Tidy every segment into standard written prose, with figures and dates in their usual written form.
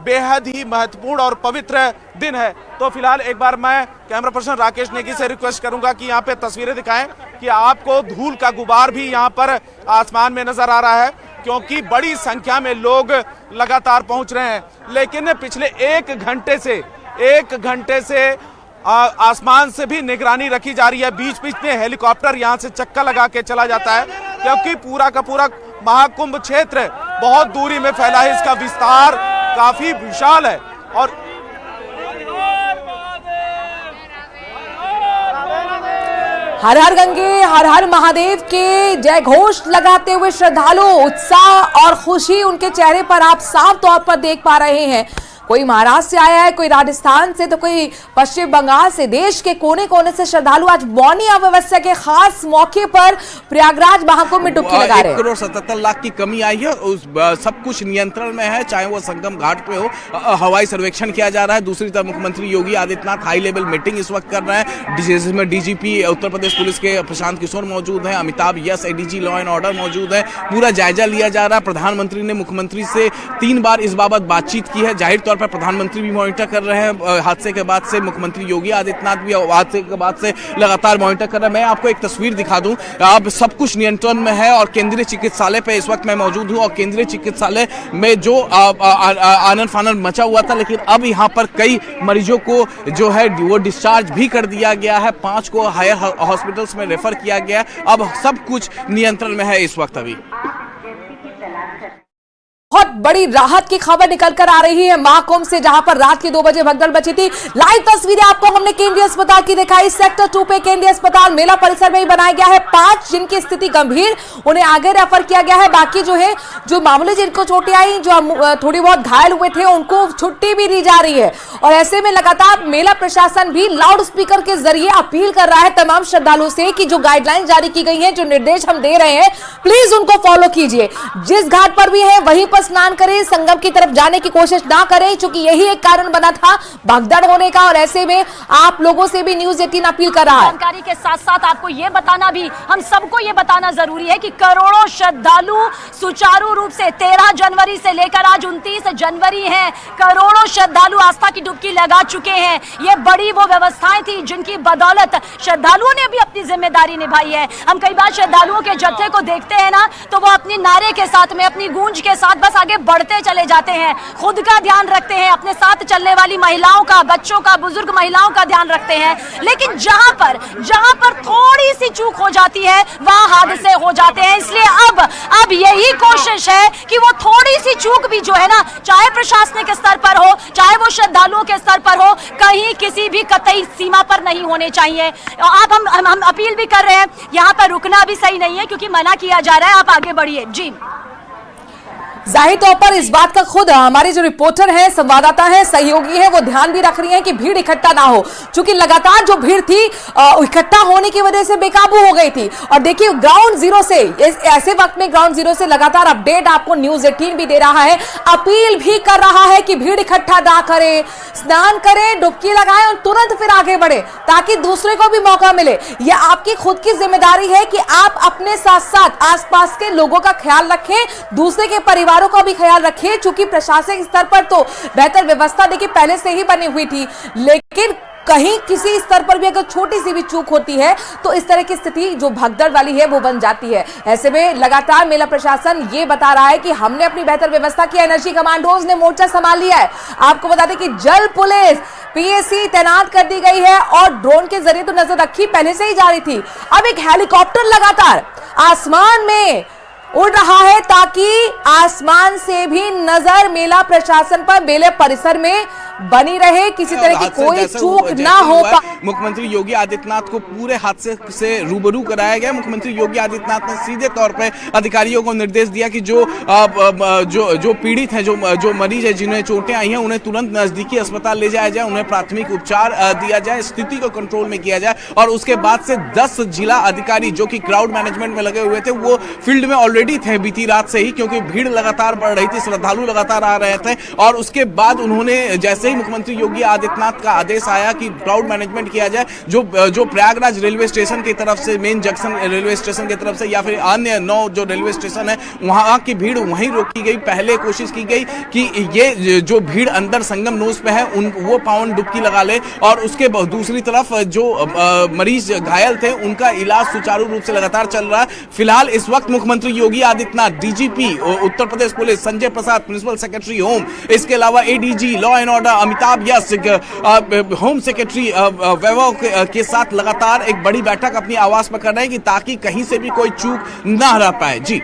बेहद ही महत्वपूर्ण और पवित्र दिन है। तो फिलहाल एक बार मैं कैमरा पर्सन राकेश नेगी से रिक्वेस्ट करूंगा कि यहाँ पे तस्वीरें दिखाएं कि आपको धूल का गुबार भी यहाँ पर आसमान में नजर आ रहा है, क्योंकि बड़ी संख्या में लोग लगातार पहुंच रहे हैं। लेकिन पिछले एक घंटे से आसमान से भी निगरानी रखी जा रही है। बीच बीच में हेलीकॉप्टर यहाँ से चक्का लगा के चला जाता है, क्योंकि पूरा का पूरा महाकुंभ क्षेत्र बहुत दूरी में फैला है। इसका विस्तार काफी विशाल है और हर हर गंगे हर हर महादेव के जय घोष लगाते हुए श्रद्धालु, उत्साह और खुशी उनके चेहरे पर आप साफ तौर पर देख पा रहे हैं। कोई महाराष्ट्र से आया है, कोई राजस्थान से, तो कोई पश्चिम बंगाल से। देश के कोने कोने से श्रद्धालु आज मौनी अमावस्या के खास मौके पर प्रयागराज महाकुंभ में डुबकी लगा रहे हैं। 1,77,00,000 की कमी आई है, उस सब कुछ नियंत्रण में है, चाहे वो संगम घाट पे हो। हवाई सर्वेक्षण किया जा रहा है। दूसरी तरफ मुख्यमंत्री Yogi Adityanath high level meeting इस वक्त कर रहे हैं, जिसमें डीजीपी उत्तर प्रदेश पुलिस के प्रशांत किशोर मौजूद हैं, Amitabh yes ADG law and order मौजूद है। पूरा जायजा लिया जा रहा है। प्रधानमंत्री ने मुख्यमंत्री से 3 बार इस बाबत बातचीत की है। जाहिर तौर पर प्रधानमंत्री भी मॉनिटर कर रहे हैं। हादसे के बाद से मुख्यमंत्री योगी आदित्यनाथ भी हादसे के बाद से लगातार मॉनिटर कर रहे हैं। मैं आपको एक तस्वीर दिखा दूं, अब सब कुछ नियंत्रण में है और केंद्रीय चिकित्सालय पे इस वक्त मैं मौजूद हूं और केंद्रीय चिकित्सालय में जो आनन फानन मचा हुआ था, लेकिन अब यहां पर कई मरीजों को जो है वो डिस्चार्ज भी कर दिया गया है। 5 को हायर हॉस्पिटल्स में रेफर किया गया है। अब सब कुछ नियंत्रण में है इस वक्त। अभी बहुत बड़ी राहत की खबर निकल कर आ रही है महाकुंभ से, जहां पर रात के 2 बजे भगदड़ बची थी। लाइव तस्वीरें आपको हमने केंद्रीय अस्पताल की दिखाई। सेक्टर 2 पे केंद्रीय अस्पताल मेला परिसर में ही बनाया गया है। 5 जिनकी स्थिति गंभीर, उन्हें आगे रेफर किया गया है। बाकी जो मामूली जिनको चोटें आई, जो थोड़ी बहुत घायल हुए थे, उनको छुट्टी भी दी जा रही है। और ऐसे में लगातार मेला प्रशासन भी लाउड स्पीकर के जरिए अपील कर रहा है तमाम श्रद्धालुओं से कि जो गाइडलाइन जारी की गई है, जो निर्देश हम दे रहे हैं, प्लीज उनको फॉलो कीजिए। जिस घाट पर भी है वहीं पर स्नान करें, संगम की तरफ जाने की कोशिश ना करें, क्योंकि यही एक कारण बना था भगदड़ होने का। और ऐसे में आप लोगों से भी न्यूज़ 18 अपील कर रहा है। जानकारी के साथ साथ आपको ये बताना भी, हम सबको ये बताना जरूरी है कि करोड़ों श्रद्धालु सुचारू रूप से 13 जनवरी से लेकर आज 29 जनवरी है, करोड़ों श्रद्धालु आस्था की डुबकी लगा चुके हैं। ये बड़ी वो व्यवस्थाएं थी जिनकी बदौलत श्रद्धालुओं ने भी अपनी जिम्मेदारी निभाई है। हम कई बार श्रद्धालुओं के जत्थे को देखते हैं ना, तो वो अपनी नारे के साथ में, अपनी गूंज के साथ बस आगे बढ़ते चले जाते हैं, खुद का ध्यान रखते हैं, अपने साथ चलने वाली महिलाओं का, बच्चों का, बुजुर्ग महिलाओं का ध्यान रखते हैं। लेकिन जहां पर थोड़ी सी चूक हो जाती है, वहां हादसे हो जाते हैं। इसलिए अब यही कोशिश है कि वो थोड़ी सी चूक भी जो है ना, चाहे प्रशासनिक स्तर पर हो, चाहे वो श्रद्धालुओं के स्तर पर हो, कहीं किसी भी कतई सीमा पर नहीं होने चाहिए। आप हम अपील भी कर रहे हैं, यहाँ पर रुकना भी सही नहीं है, क्योंकि मना किया जा रहा है। आप आगे बढ़िए जी। जाहिर तौर पर इस बात का खुद हमारे जो रिपोर्टर हैं, संवाददाता हैं, सहयोगी हैं, वो ध्यान भी रख रही हैं कि भीड़ इकट्ठा ना हो, क्योंकि लगातार जो भीड़ थी इकट्ठा होने की वजह से बेकाबू हो गई थी। और देखिए ग्राउंड जीरो से, ऐसे वक्त में ग्राउंड जीरो से लगातार अपडेट आपको न्यूज़ 18 भी दे रहा है, अपील भी कर रहा है कि भीड़ इकट्ठा ना करें, स्नान करें, डुबकी लगाएं और तुरंत फिर आगे बढ़े, ताकि दूसरे को भी मौका मिले। यह आपकी खुद की जिम्मेदारी है कि आप अपने साथ साथ आसपास के लोगों का ख्याल रखें, दूसरे के परिवार का भी ख्याल रखिए, क्योंकि प्रशासनिक स्तर पर तो बेहतर व्यवस्था देखिए पहले से ही बनी हुई थी, लेकिन कहीं किसी स्तर पर भी अगर छोटी सी भी चूक होती है तो इस तरह की स्थिति जो भगदड़ वाली है वो बन जाती है। ऐसे में लगातार मेला प्रशासन ये बता रहा है कि हमने अपनी बेहतर व्यवस्था की, एनर्जी कमांडोज ने मोर्चा संभाल लिया है। आपको बता दें कि जल पुलिस पीएसी तैनात कर दी गई है और ड्रोन के जरिए तो नजर रखी पहले से ही जा रही थी। अब एक हेलीकॉप्टर लगातार आसमान में उड़ रहा है, ताकि आसमान से भी नजर मेला प्रशासन पर मेले परिसर में बनी रहे, किसी तरह की कोई चूक ना हो पाए। मुख्यमंत्री योगी आदित्यनाथ को पूरे हादसे से रूबरू कराया गया। मुख्यमंत्री योगी आदित्यनाथ ने सीधे तौर पर अधिकारियों को निर्देश दिया कि जो पीड़ित हैं, जो मरीज है, जिन्हें चोटें आई हैं, उन्हें तुरंत नजदीकी अस्पताल ले जाया जाए, उन्हें प्राथमिक उपचार दिया जाए, स्थिति को कंट्रोल में किया जाए। और उसके बाद से 10 जिला अधिकारी जो कि क्राउड मैनेजमेंट में लगे हुए थे, वो फील्ड में ऑलरेडी थे बीती रात से ही, क्योंकि भीड़ लगातार बढ़ रही थी, श्रद्धालु लगातार आ रहे थे। और उसके बाद उन्होंने जैसे जैसे ही मुख्यमंत्री योगी आदित्यनाथ का आदेश आया कि क्राउड मैनेजमेंट किया जाए, जो प्रयागराज रेलवे स्टेशन की तरफ से, मेन जंक्शन रेलवे स्टेशन की तरफ से या फिर अन्य 9 जो रेलवे स्टेशन है वहां की भीड़ वहीं रोकी गई। पहले कोशिश की गई कि ये जो भीड़ अंदर संगम नोज पे है वो पावन डुबकी लगा ले, और उसके दूसरी तरफ जो मरीज घायल थे उनका इलाज सुचारू रूप से लगातार चल रहा है। फिलहाल इस वक्त मुख्यमंत्री Yogi Adityanath, DGP Uttar Pradesh police Sanjay Prasad, principal secretary home, इसके अलावा ADG law and order Amitabh Yash, home secretary Vaibhav के साथ लगातार एक बड़ी बैठक अपनी आवास पर कर रहे हैं कि ताकि कहीं से भी कोई चूक ना रह पाए। जी,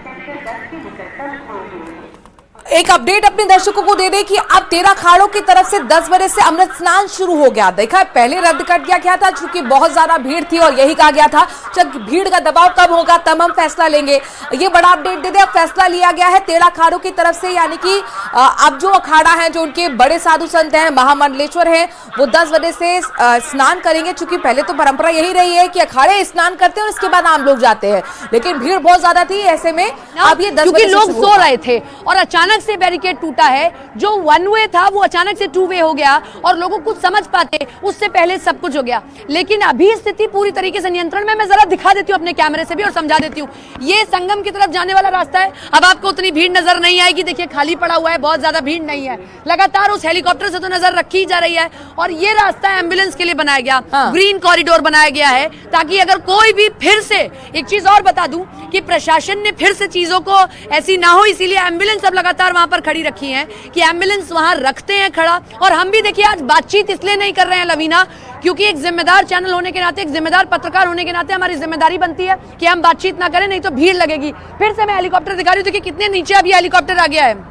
एक अपडेट अपने दर्शकों को दे दें कि अब 13 अखाड़ों की तरफ से 10 बजे से अमृत स्नान शुरू हो गया। देखा, पहले रद्द कर दिया गया था क्योंकि बहुत ज्यादा भीड़ थी और यही कहा गया था जब भीड़ का दबाव कम होगा तब हम फैसला लेंगे। ये बड़ा अपडेट दे दें, अब फैसला लिया गया है 13 अखाड़ों की तरफ से, यानी कि अब जो अखाड़ा है, जो उनके बड़े साधु संत हैं, महामंडलेश्वर हैं, वो 10 बजे से स्नान करेंगे। चूंकि पहले तो परंपरा यही रही है कि अखाड़े स्नान करते हैं और इसके बाद आम लोग जाते हैं, लेकिन भीड़ बहुत ज्यादा थी, ऐसे में अब ये 10 बजे लोग सो रहे थे और अचानक से बैरिकेड टूटा है। जो 1 वे था वो अचानक से 2 वे हो गया और लोगों कुछ समझ पाते उससे पहले सब कुछ हो गया। लेकिन अभी स्थिति पूरी तरीके से नियंत्रण में। मैं जरा दिखा देती हूँ अपने कैमरे से भी और समझा देती हूँ। ये संगम की तरफ जाने वाला रास्ता है। अब आपको उतनी भीड़ नजर नहीं आएगी, देखिए खाली पड़ा हुआ है, बहुत ज्यादा भीड़ नहीं है। लगातार उस हेलीकॉप्टर से तो नजर रखी जा रही है। और ये रास्ता एम्बुलेंस के लिए बनाया गया, ग्रीन कॉरिडोर बनाया गया है, ताकि अगर कोई भी फिर से, एक चीज और बता दूं कि प्रशासन ने फिर से चीजों को ऐसी ना हो, इसीलिए एम्बुलेंस अब लगातार वहां पर खड़ी रखी है कि एम्बुलेंस वहां रखते हैं खड़ा। और हम भी देखिए आज बातचीत इसलिए नहीं कर रहे हैं लवीना, क्योंकि एक जिम्मेदार चैनल होने के नाते, एक जिम्मेदार पत्रकार होने के नाते हमारी जिम्मेदारी बनती है कि हम बातचीत ना करें, नहीं तो भीड़ लगेगी। फिर से मैं हेलीकॉप्टर दिखा रही हूँ, देखिए कितने नीचे अभी हेलीकॉप्टर आ गया है।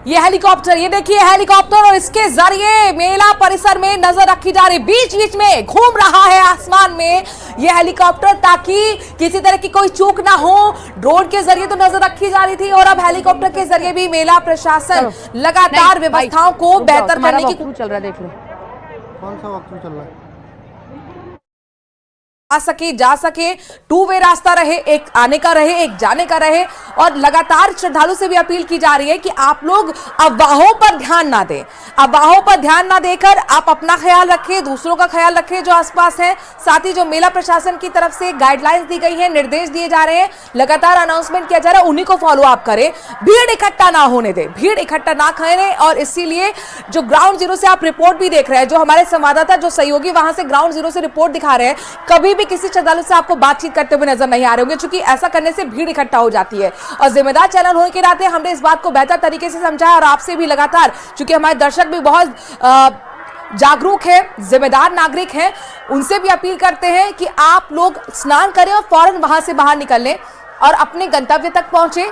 ये हेलीकॉप्टर, ये देखिए हेलीकॉप्टर, और इसके जरिए मेला परिसर में नजर रखी जा रही, बीच बीच में घूम रहा है आसमान में ये हेलीकॉप्टर, ताकि किसी तरह की कोई चूक ना हो। ड्रोन के जरिए तो नजर रखी जा रही थी और अब हेलीकॉप्टर के जरिए भी मेला प्रशासन लगातार व्यवस्थाओं को बेहतर करने की चल रहा है। देख लो कौन सा वॉकथ्रू चल रहा है। आ सके, जा सके, 2 वे रास्ता रहे, एक आने का रहे, एक जाने का रहे। और लगातार श्रद्धालु से भी अपील की जा रही है कि आप लोग अफवाहों पर ध्यान ना दें, अफवाहों पर ध्यान ना देकर आप अपना ख्याल रखें, दूसरों का ख्याल रखें जो आसपास है। साथ ही जो मेला प्रशासन की तरफ से गाइडलाइंस दी गई है, निर्देश दिए जा रहे हैं, लगातार अनाउंसमेंट किया जा रहा है, उन्हीं को फॉलो अप करें। भीड़ इकट्ठा ना होने दें, भीड़ इकट्ठा ना करें। और इसीलिए जो ग्राउंड जीरो से आप रिपोर्ट भी देख रहे हैं, जो हमारे संवाददाता, जो सहयोगी वहां से ग्राउंड जीरो से रिपोर्ट दिखा रहे हैं, कभी किसी श्रद्धालु से आपको बातचीत करते हुए नजर नहीं आ रहे होंगे, क्योंकि ऐसा करने से भीड़ इकट्ठा हो जाती है। और जिम्मेदार चैनल होने के नाते हमने इस बात को बेहतर तरीके से समझा और आपसे भी लगातार, क्योंकि हमारे दर्शक भी बहुत जागरूक है, जिम्मेदार नागरिक हैं, उनसे भी अपील करते हैं कि आप लोग स्नान करें और फौरन वहां से बाहर निकल लें और अपने गंतव्य तक पहुंचे।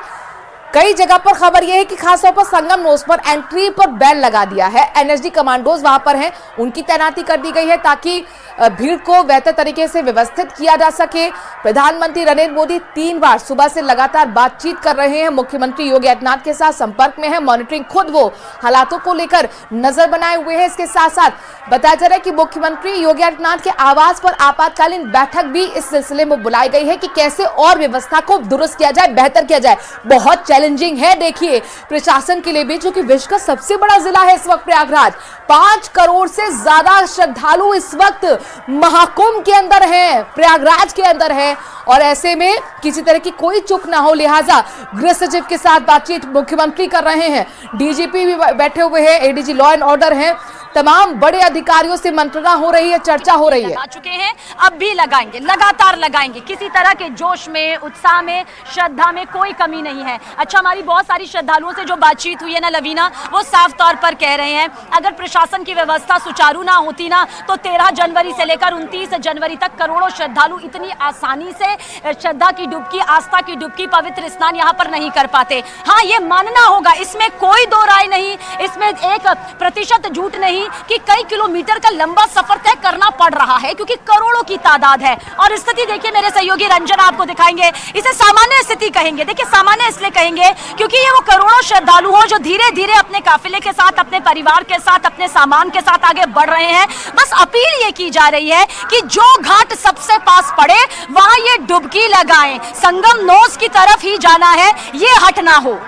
कई जगह पर खबर यह है कि खासतौर पर संगम नोज पर एंट्री पर बैन लगा दिया है, एनएसजी कमांडोज वहां पर हैं, उनकी तैनाती कर दी गई है ताकि भीड़ को बेहतर तरीके से व्यवस्थित किया जा सके। प्रधानमंत्री नरेंद्र मोदी 3 बार सुबह से लगातार बातचीत कर रहे हैं, मुख्यमंत्री योगी आदित्यनाथ के साथ संपर्क में है, मॉनिटरिंग खुद वो हालातों को लेकर नजर बनाए हुए हैं। इसके साथ साथ बताया जा रहा है कि मुख्यमंत्री योगी आदित्यनाथ के आवास पर आपातकालीन बैठक भी इस सिलसिले में बुलाई गई है कि कैसे और व्यवस्था को दुरुस्त किया जाए, बेहतर किया जाए। बहुत चैलेंजिंग है देखिए प्रशासन के लिए भी, जो कि विश्व का सबसे बड़ा जिला है इस वक्त प्रयागराज। 5 करोड़ से ज्यादा श्रद्धालु इस वक्त महाकुंभ के अंदर हैं, प्रयागराज के अंदर है, और ऐसे में किसी तरह की कोई चूक ना हो, लिहाजा गृह सचिव के साथ बातचीत मुख्यमंत्री कर रहे हैं, डीजीपी भी बैठे हुए हैं, एडीजी लॉ एंड ऑर्डर हैं, तमाम बड़े अधिकारियों से मंत्रणा हो रही है, चर्चा हो रही है। लगा चुके हैं, अब भी लगाएंगे, लगातार लगाएंगे। किसी तरह के जोश में, उत्साह में, श्रद्धा में कोई कमी नहीं है। अच्छा, हमारी बहुत सारी श्रद्धालुओं से जो बातचीत हुई है ना लवीना, वो साफ तौर पर कह रहे हैं अगर प्रशासन की व्यवस्था सुचारू ना होती ना, तो 13 जनवरी से लेकर 29 जनवरी तक करोड़ों श्रद्धालु इतनी आसानी से श्रद्धा की डुबकी, आस्था की डुबकी, पवित्र स्नान यहाँ पर नहीं कर पाते। हाँ, ये मानना होगा, इसमें कोई दो राय नहीं, इसमें 1% झूठ नहीं कि कई किलोमीटर का लंबा सफर तय करना पड़ रहा है, क्योंकि करोड़ों की तादाद है। और स्थिति देखिए, मेरे सहयोगी रंजन आपको दिखाएंगे, इसे सामान्य स्थिति कहेंगे। देखिए, सामान्य इसलिए कहेंगे क्योंकि ये वो करोड़ों श्रद्धालु हो जो धीरे धीरे अपने काफिले के साथ, अपने परिवार के साथ, अपने सामान के साथ आगे बढ़ रहे हैं। बस अपील ये की जा रही है कि जो घाट सबसे पास पड़े वहां ये डुबकी लगाएं, संगम नोज की तरफ ही जाना है, ये हट ना हो।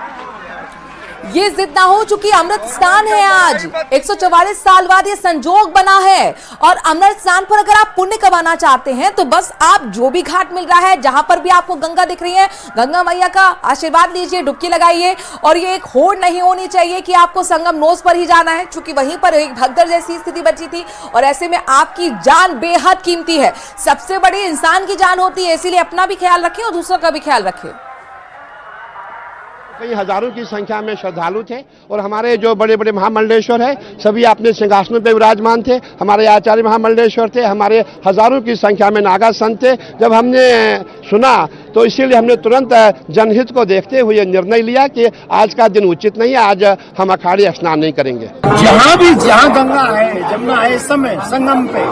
ये जिद ना हो, चूंकि अमृत स्नान है आज, 144 साल बाद ये संजोग बना है। और अमृत स्नान पर अगर आप पुण्य कमाना चाहते हैं तो बस आप जो भी घाट मिल रहा है, जहां पर भी आपको गंगा दिख रही है, गंगा मैया का आशीर्वाद लीजिए, डुबकी लगाइए। और ये एक होड़ नहीं होनी चाहिए कि आपको संगम नोज पर ही जाना है, क्योंकि वहीं पर एक भगदड़ जैसी स्थिति बची थी। और ऐसे में आपकी जान बेहद कीमती है, सबसे बड़ी इंसान की जान होती है, इसीलिए अपना भी ख्याल रखें और दूसरों का भी ख्याल रखें। कई हजारों की संख्या में श्रद्धालु थे और हमारे जो बड़े बड़े महामंडलेश्वर है सभी अपने सिंहासनों पर विराजमान थे। हमारे आचार्य महामंडलेश्वर थे, हमारे हजारों की संख्या में नागा संत थे। जब हमने सुना तो इसीलिए हमने तुरंत जनहित को देखते हुए निर्णय लिया कि आज का दिन उचित नहीं है, आज हम अखाड़े स्नान नहीं करेंगे। जहाँ गंगा है, जमुना है, इस समय संगम पे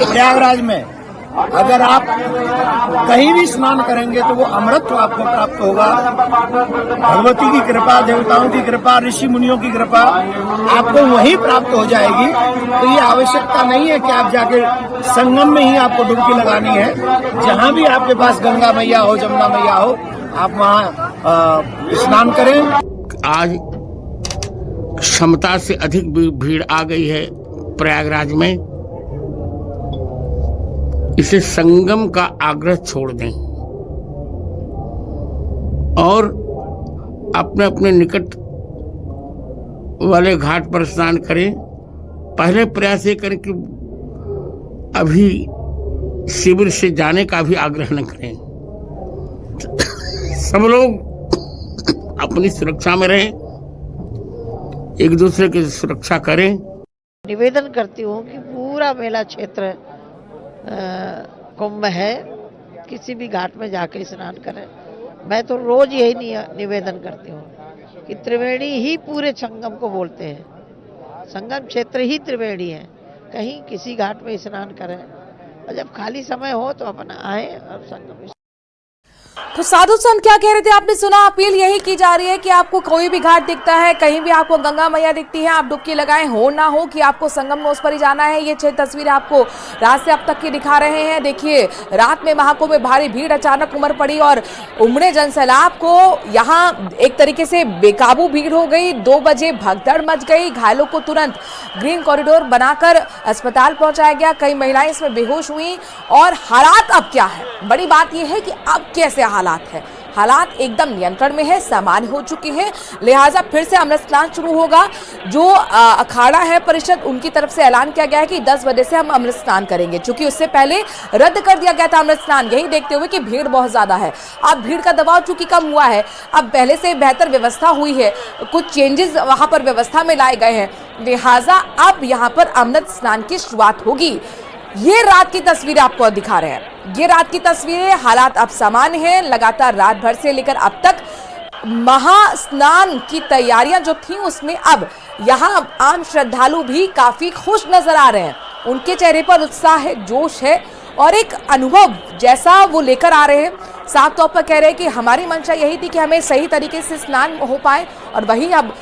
प्रयागराज में अगर आप कहीं भी स्नान करेंगे तो वो अमृत आपको प्राप्त होगा। भगवती की कृपा, देवताओं की कृपा, ऋषि मुनियों की कृपा आपको वहीं प्राप्त हो जाएगी। तो ये आवश्यकता नहीं है कि आप जाके संगम में ही आपको डुबकी लगानी है। जहाँ भी आपके पास गंगा मैया हो, जमुना मैया हो, आप वहाँ स्नान करें। आज क्षमता से अधिक भीड़ आ गई है प्रयागराज में, इसे संगम का आग्रह छोड़ दें और अपने अपने निकट वाले घाट पर स्नान करें। पहले प्रयास ये करें कि अभी शिविर से जाने का भी आग्रह न करें। सब लोग अपनी सुरक्षा में रहें, एक दूसरे की सुरक्षा करें। निवेदन करती हूँ कि पूरा मेला क्षेत्र कुंभ है, किसी भी घाट में जाके स्नान करें। मैं तो रोज यही निवेदन करती हूँ कि त्रिवेणी ही पूरे संगम को बोलते हैं, संगम क्षेत्र ही त्रिवेणी है। कहीं किसी घाट में स्नान करें और जब खाली समय हो तो अपना आए और संगम। तो साधु संत क्या कह रहे थे आपने सुना। अपील यही की जा रही है कि आपको कोई भी घाट दिखता है, कहीं भी आपको गंगा मैया दिखती है, आप डुबकी लगाएं। हो ना हो कि आपको संगम नोज पर ही जाना है। ये 6 तस्वीरें आपको रात से अब तक की दिखा रहे हैं। देखिए, रात में महाकुंभ में भारी भीड़ अचानक उमड़ पड़ी और उमड़े जनसैलाब को यहाँ एक तरीके से बेकाबू भीड़ हो गई। 2 बजे भगदड़ मच गई। घायलों को तुरंत ग्रीन कॉरिडोर बनाकर अस्पताल पहुंचाया गया। कई महिलाएं इसमें बेहोश हुई। और हालात अब क्या है, बड़ी बात यह है कि अब कैसे हालात है। हालात एकदम नियंत्रण में है, सामान्य हो चुके हैं। लिहाजा फिर से अमृत स्नान शुरू होगा। जो अखाड़ा है परिषद, उनकी तरफ से ऐलान किया गया है कि 10 बजे से हम अमृत स्नान करेंगे, क्योंकि उससे पहले रद्द कर दिया गया था अमृत स्नान, यही देखते हुए कि भीड़ बहुत ज्यादा है। अब भीड़ का दबाव चूंकि कम हुआ है, अब पहले से बेहतर व्यवस्था हुई है, कुछ चेंजेस वहां पर व्यवस्था में लाए गए हैं। लिहाजा अब यहाँ पर अमृत स्नान की शुरुआत होगी। ये रात की तस्वीरें आपको दिखा रहे हैं। ये रात की तस्वीरें, हालात अब सामान्य हैं। लगातार रात भर से लेकर अब तक महास्नान की तैयारियां जो थी, उसमें अब यहाँ आम श्रद्धालु भी काफी खुश नजर आ रहे हैं। उनके चेहरे पर उत्साह है, जोश है और एक अनुभव जैसा वो लेकर आ रहे हैं। साफ तौर पर कह रहे हैं कि हमारी मंशा यही थी कि हमें सही तरीके से स्नान हो पाए, और वही अब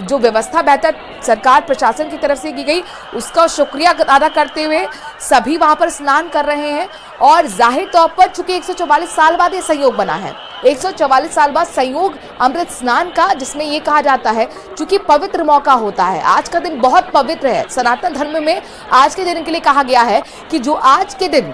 जो व्यवस्था बेहतर सरकार प्रशासन की तरफ से की गई, उसका शुक्रिया अदा करते हुए सभी वहां पर स्नान कर रहे हैं। और जाहिर तौर पर चूंकि 144 साल बाद ये संयोग बना है, 144 साल बाद संयोग अमृत स्नान का, जिसमें ये कहा जाता है चूंकि पवित्र मौका होता है। आज का दिन बहुत पवित्र है। सनातन धर्म में आज के दिन के लिए कहा गया है कि जो आज के दिन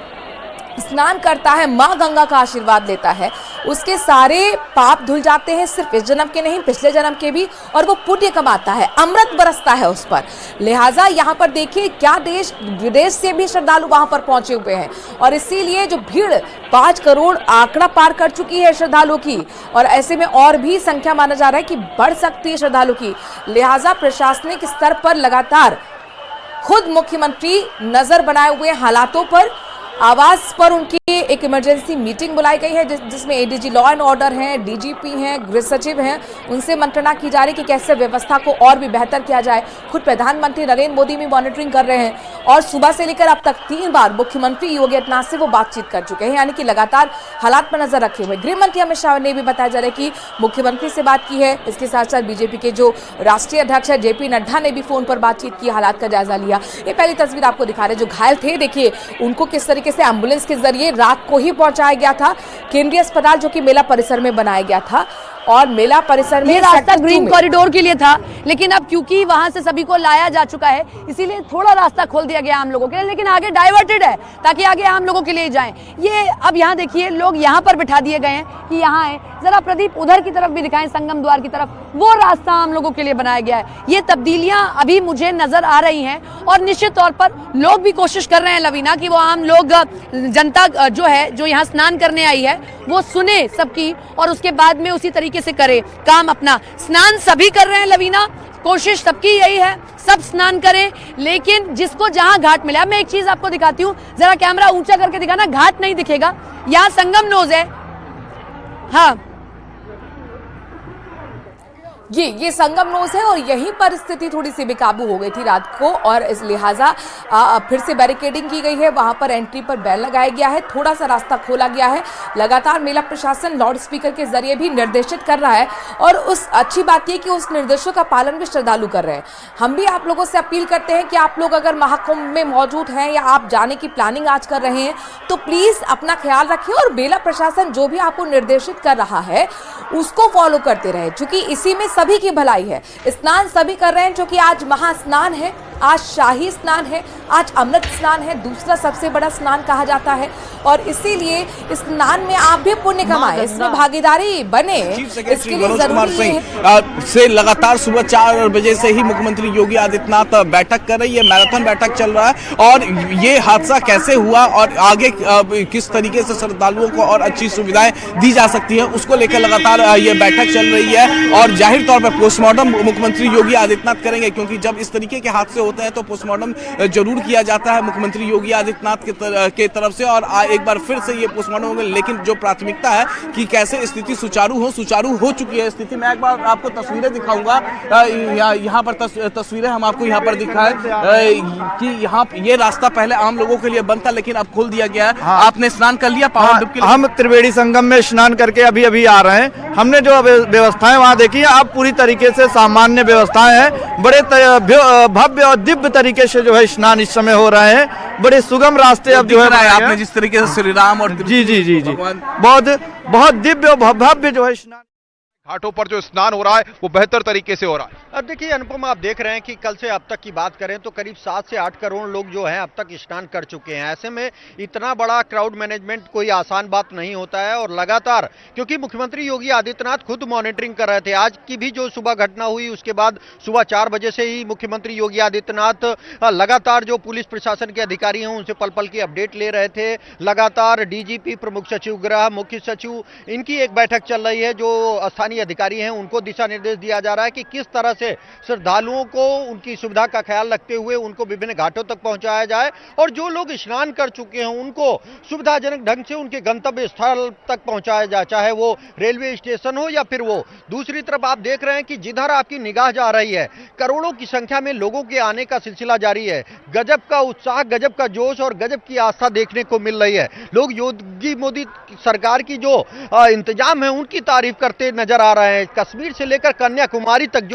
स्नान करता है, माँ गंगा का आशीर्वाद लेता है, उसके सारे पाप धुल जाते हैं, सिर्फ इस जन्म के नहीं, पिछले जन्म के भी, और वो पुण्य कमाता है, अमृत बरसता है उस पर। लिहाजा यहाँ पर देखिए, क्या देश विदेश से भी श्रद्धालु वहां पर पहुंचे हुए हैं। और इसीलिए जो भीड़ 5 करोड़ आंकड़ा पार कर चुकी है श्रद्धालुओं की, और ऐसे में और भी संख्या माना जा रहा है कि बढ़ सकती है श्रद्धालु की। लिहाजा प्रशासनिक स्तर पर लगातार खुद मुख्यमंत्री नजर बनाए हुए हालातों पर, आवास पर उनकी एक इमरजेंसी मीटिंग बुलाई गई है, जिसमें एडीजी लॉ एंड ऑर्डर हैं, डीजीपी हैं, गृह सचिव हैं, उनसे मंत्रणा की जा रही कि कैसे व्यवस्था को और भी बेहतर किया जाए। खुद प्रधानमंत्री नरेंद्र मोदी भी मॉनिटरिंग कर रहे हैं और सुबह से लेकर अब तक 3 बार मुख्यमंत्री योगी आदित्यनाथ से वो बातचीत कर चुके हैं, यानी कि लगातार हालात पर नजर रखे हुए। गृह मंत्री अमित शाह ने भी बताया जा रहा है कि मुख्यमंत्री से बात की है। इसके साथ साथ बीजेपी के जो राष्ट्रीय अध्यक्ष है JP नड्डा ने भी फोन पर बातचीत की, हालात का जायजा लिया। ये पहली तस्वीर आपको दिखा रहे हैं। जो घायल थे, देखिए उनको किस तरीके से एम्बुलेंस के जरिए रात को ही पहुंचाया गया था केंद्रीय अस्पताल, जो कि मेला परिसर में बनाया गया था। और मेला परिसर में ये रास्ता सेक्टर 2 ग्रीन में। कॉरिडोर के लिए था, लेकिन अब क्योंकि वहां से सभी को लाया जा चुका है, इसीलिए थोड़ा रास्ता खोल दिया गया आम लोगों के लिए, लेकिन आगे डाइवर्टेड है ताकि आगे आम लोगों के लिए जाएं। ये अब यहाँ देखिए, लोग यहाँ पर बिठा दिए गए हैं कि यहाँ है। जरा प्रदीप उधर की तरफ भी दिखाएं, संगम द्वार की तरफ, वो रास्ता आम लोगों के लिए बनाया गया है। ये तब्दीलियां अभी मुझे नजर आ रही हैं और निश्चित तौर पर लोग भी कोशिश कर रहे हैं लवीना कि वो आम लोग, जनता जो है, जो यहाँ स्नान करने आई है, वो सुने सबकी और उसके बाद में उसी तरीके से करे काम अपना। स्नान सभी कर रहे हैं लवीना, कोशिश सबकी यही है, सब स्नान करें, लेकिन जिसको जहां घाट मिला। मैं एक चीज आपको दिखाती हूँ, जरा कैमरा ऊंचा करके दिखाना, घाट नहीं दिखेगा, यहाँ संगम नोज है। हाँ, ये संगम नोज है और यहीं पर स्थिति थोड़ी सी बेकाबू हो गई थी रात को और इस लिहाजा फिर से बैरिकेडिंग की गई है। वहां पर एंट्री पर बैन लगाया गया है, थोड़ा सा रास्ता खोला गया है। लगातार मेला प्रशासन लाउड स्पीकर के जरिए भी निर्देशित कर रहा है और उस अच्छी बात यह कि उस निर्देशों का पालन भी श्रद्धालु कर रहे हैं। हम भी आप लोगों से अपील करते हैं कि आप लोग अगर महाकुंभ में मौजूद हैं या आप जाने की प्लानिंग आज कर रहे हैं तो प्लीज अपना ख्याल रखिए और मेला प्रशासन जो भी आपको निर्देशित कर रहा है उसको फॉलो करते रहे, क्योंकि इसी में सभी की भलाई है। स्नान सभी कर रहे हैं, क्योंकि आज महास्नान है, आज शाही स्नान है, आज अमृत स्नान है, दूसरा सबसे बड़ा स्नान कहा जाता है और इसीलिए स्नान में आप भी पुण्य कमाएं, इसमें भागीदारी बने, इसके लिए जरूरी है। से लगातार सुबह 4 बजे से ही मुख्यमंत्री योगी आदित्यनाथ बैठक कर रही है, मैराथन बैठक चल रहा है और ये हादसा कैसे हुआ और आगे किस तरीके से श्रद्धालुओं को और अच्छी सुविधाएं दी जा सकती है, उसको लेकर लगातार ये बैठक चल रही है। और जाहिर तौर पर पोस्टमार्टम मुख्यमंत्री योगी आदित्यनाथ करेंगे, क्योंकि जब इस तरीके के हादसे होते हैं तो पोस्टमार्टम जरूर किया जाता है मुख्यमंत्री योगी आदित्यनाथ के तरफ से और एक बार फिर से ये पोस्टमार्टम होगा। लेकिन जो प्राथमिकता है कि कैसे स्थिति सुचारू हो चुकी है स्थिति। मैं एक बार आपको तस्वीरें दिखाऊंगा, यहाँ पर तस्वीरें हम आपको यहाँ पर दिखाएं कि यहाँ ये रास्ता पहले आम लोगों के लिए बंद था, लेकिन अब खोल दिया गया है। आपने स्नान कर लिया पावन डुबकी? हम त्रिवेणी संगम में स्नान करके अभी आ रहे हैं। हमने जो व्यवस्थाएं वहाँ देखी है, अब पूरी तरीके से सामान्य व्यवस्थाएं हैं। बड़े भव्य और दिव्य तरीके से जो है स्नान इस समय हो रहे हैं। बड़े सुगम रास्ते अब जो है आपने जिस तरीके से श्री राम और जी बहुत दिव्य और भव्य जो है स्नान घाटों पर जो स्नान हो रहा है वो बेहतर तरीके से हो रहा है। अब देखिए अनुपम, आप देख रहे हैं कि कल से अब तक की बात करें तो करीब 7 से 8 करोड़ लोग जो हैं अब तक स्नान कर चुके हैं। ऐसे में इतना बड़ा क्राउड मैनेजमेंट कोई आसान बात नहीं होता है और लगातार, क्योंकि मुख्यमंत्री योगी आदित्यनाथ खुद मॉनिटरिंग कर रहे थे। आज की भी जो सुबह घटना हुई उसके बाद सुबह 4 बजे से ही मुख्यमंत्री योगी आदित्यनाथ लगातार जो पुलिस प्रशासन के अधिकारी हैं उनसे पल पल की अपडेट ले रहे थे। लगातार डीजीपी, प्रमुख सचिव गृह, मुख्य सचिव, इनकी एक बैठक चल रही है। जो स्थानीय अधिकारी हैं उनको दिशा निर्देश दिया जा रहा है कि किस तरह से श्रद्धालुओं को उनकी सुविधा का ख्याल रखते हुए उनको विभिन्न घाटों तक पहुंचाया जाए और जो लोग स्नान कर चुके हैं उनको सुविधाजनक ढंग से उनके गंतव्य स्थल तक पहुंचाया जाए, चाहे वो रेलवे स्टेशन हो या फिर वो। दूसरी तरफ आप देख रहे हैं कि जिधर आपकी निगाह जा रही है, करोड़ों की संख्या में लोगों के आने का सिलसिला जारी है। गजब का उत्साह, गजब का जोश और गजब की आस्था देखने को मिल रही है। लोग योगी मोदी सरकार की जो इंतजाम है उनकी तारीफ करते नजर आ रहे हैं। कश्मीर से लेकर कन्याकुमारी तक जो